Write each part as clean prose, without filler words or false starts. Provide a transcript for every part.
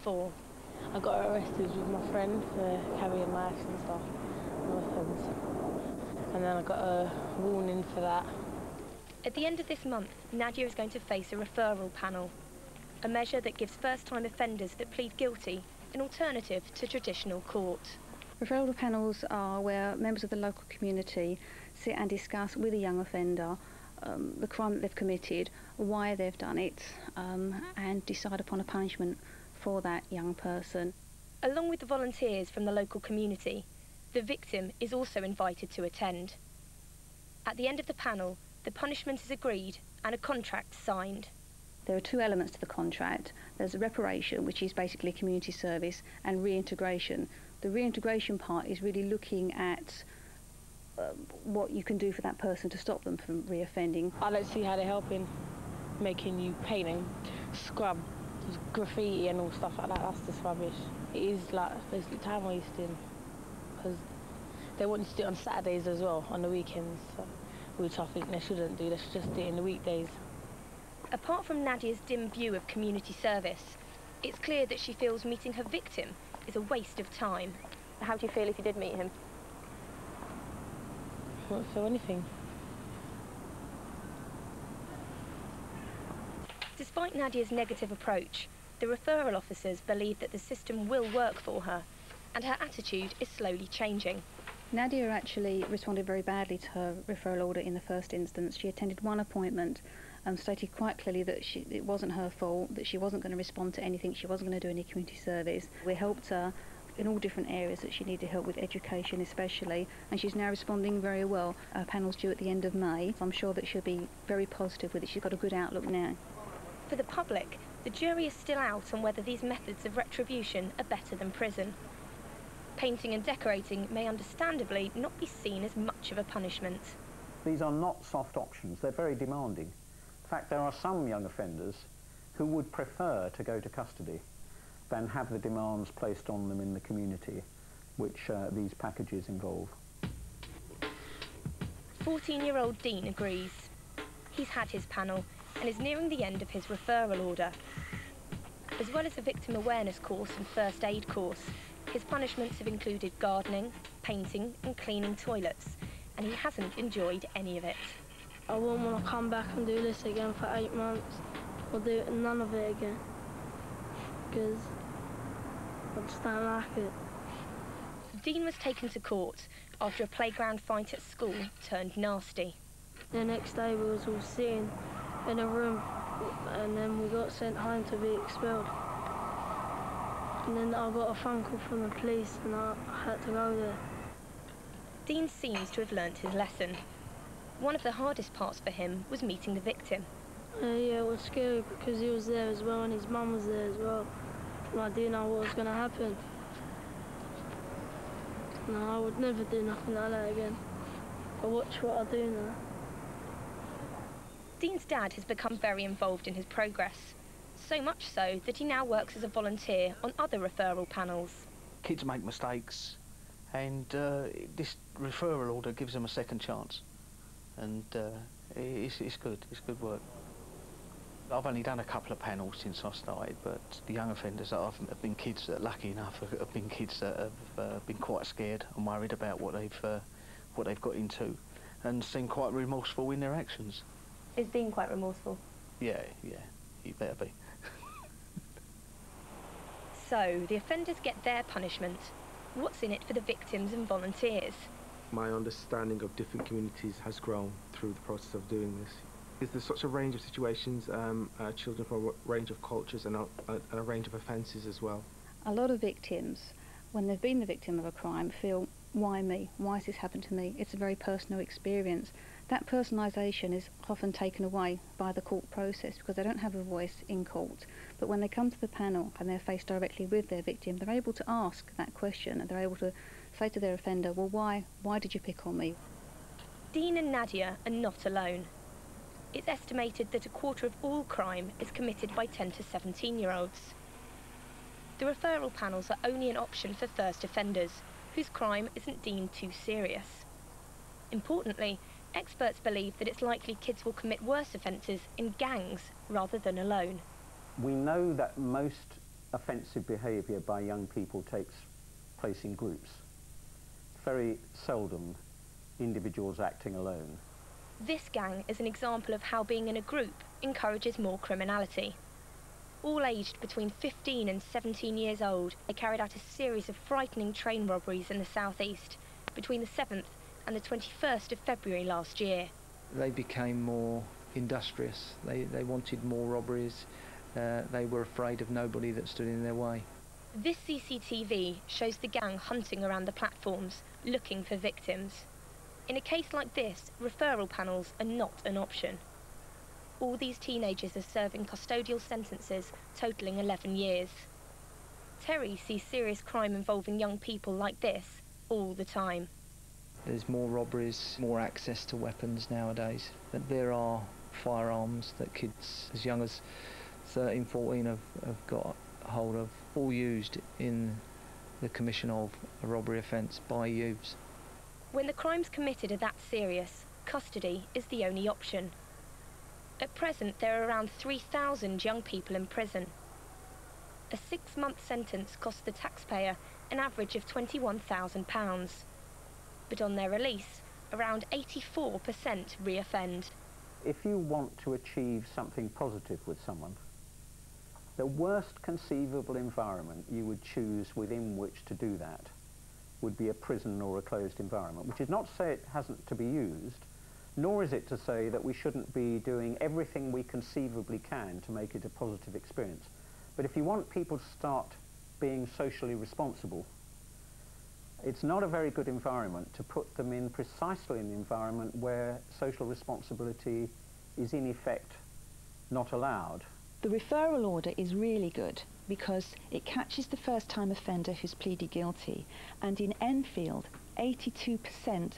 4. I got arrested with my friend for carrying knives and stuff, and weapons. And then I got a warning for that. At the end of this month, Nadia is going to face a referral panel, a measure that gives first-time offenders that plead guilty an alternative to traditional court. Referral panels are where members of the local community sit and discuss with a young offender the crime that they've committed, why they've done it, and decide upon a punishment for that young person. Along with the volunteers from the local community, the victim is also invited to attend. At the end of the panel, the punishment is agreed and a contract signed. There are 2 elements to the contract. There's reparation, which is basically community service, and reintegration. The reintegration part is really looking at what you can do for that person to stop them from reoffending. I don't see how they're helping, making you paint and scrub, graffiti and all stuff like that. That's just rubbish. It is like basically time wasting, because they want you to do it on Saturdays as well, on the weekends, so, which I think they shouldn't do. They should just do it in the weekdays. Apart from Nadia's dim view of community service, it's clear that she feels meeting her victim is a waste of time. How do you feel if you did meet him? I won't feel anything. Despite Nadia's negative approach, the referral officers believe that the system will work for her, and her attitude is slowly changing. Nadia actually responded very badly to her referral order in the first instance. She attended 1 appointment and stated quite clearly that it wasn't her fault, that she wasn't going to respond to anything, she wasn't going to do any community service. We helped her in all different areas that she needed help with, education especially, and she's now responding very well. Her panel's due at the end of May. I'm sure that she'll be very positive with it. She's got a good outlook now. For the public, the jury is still out on whether these methods of retribution are better than prison. Painting and decorating may understandably not be seen as much of a punishment. These are not soft options, they're very demanding. In fact, there are some young offenders who would prefer to go to custody than have the demands placed on them in the community, which these packages involve. 14-year-old Dean agrees. He's had his panel and is nearing the end of his referral order. As well as a victim awareness course and first aid course, his punishments have included gardening, painting and cleaning toilets, and he hasn't enjoyed any of it. I won't want to come back and do this again for 8 months, or do none of it again, because I just don't like it. Dean was taken to court after a playground fight at school turned nasty. The next day we was all sitting in a room, and then we got sent home to be expelled. And then I got a phone call from the police and I had to go there. Dean seems to have learnt his lesson. One of the hardest parts for him was meeting the victim. Yeah, it was scary because he was there as well and his mum was there as well. And I didn't know what was going to happen. No, I would never do nothing like that again. I watch what I do now. Dean's dad has become very involved in his progress. So much so that he now works as a volunteer on other referral panels. Kids make mistakes, and this referral order gives them a second chance. And it's good work. I've only done a couple of panels since I started, but the young offenders that have been kids that are lucky enough have been kids that have been quite scared and worried about what they've got into, and seem quite remorseful in their actions. Is Dean quite remorseful? Yeah, he better be. So, the offenders get their punishment. What's in it for the victims and volunteers? My understanding of different communities has grown through the process of doing this. There's such a range of situations, children from a range of cultures and a range of offences as well. A lot of victims, when they've been the victim of a crime, feel, why me? Why has this happened to me? It's a very personal experience. That personalisation is often taken away by the court process because they don't have a voice in court. But when they come to the panel and they're faced directly with their victim, they're able to ask that question and they're able to say to their offender, well, why did you pick on me? Dean and Nadia are not alone. It's estimated that 1/4 of all crime is committed by 10 to 17-year-olds. The referral panels are only an option for first offenders, whose crime isn't deemed too serious. Importantly, experts believe that it's likely kids will commit worse offences in gangs rather than alone. We know that most offensive behaviour by young people takes place in groups. Very seldom individuals acting alone. This gang is an example of how being in a group encourages more criminality. All aged between 15 and 17 years old, they carried out a series of frightening train robberies in the southeast between the 7th and the 21st of February last year. They became more industrious. They wanted more robberies. They were afraid of nobody that stood in their way. This CCTV shows the gang hunting around the platforms, looking for victims. In a case like this, referral panels are not an option. All these teenagers are serving custodial sentences totalling 11 years. Terry sees serious crime involving young people like this all the time. There's more robberies, more access to weapons nowadays. That there are firearms that kids as young as 13, 14 have got hold of, all used in the commission of a robbery offence by youths. When the crimes committed are that serious, custody is the only option. At present, there are around 3,000 young people in prison. A 6-month sentence costs the taxpayer an average of £21,000. But on their release, around 84% reoffend. If you want to achieve something positive with someone, the worst conceivable environment you would choose within which to do that would be a prison or a closed environment, which is not to say it hasn't to be used, nor is it to say that we shouldn't be doing everything we conceivably can to make it a positive experience. But if you want people to start being socially responsible, it's not a very good environment to put them in precisely an environment where social responsibility is in effect not allowed. The referral order is really good because it catches the first-time offender who's pleaded guilty, and in Enfield, 82%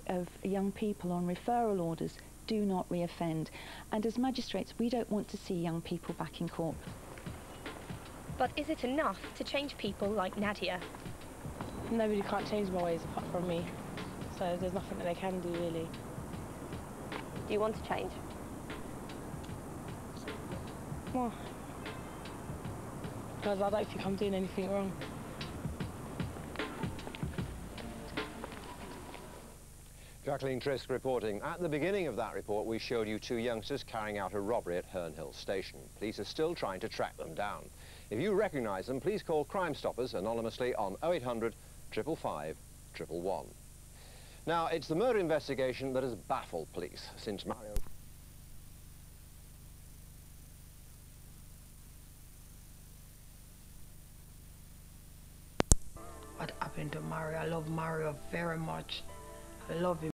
of young people on referral orders do not reoffend, and as magistrates we don't want to see young people back in court. But is it enough to change people like Nadia? Nobody can't change my ways apart from me, so there's nothing that they can do really. Do you want to change? Well, because I don't think I'm doing anything wrong. Jacqueline Trisk reporting. At the beginning of that report, we showed you 2 youngsters carrying out a robbery at Herne Hill Station. Police are still trying to track them down. If you recognise them, please call Crime Stoppers anonymously on 0800 555 111. Now, it's the murder investigation that has baffled police since Mario... What happened to Mario? I love Mario very much. I love him.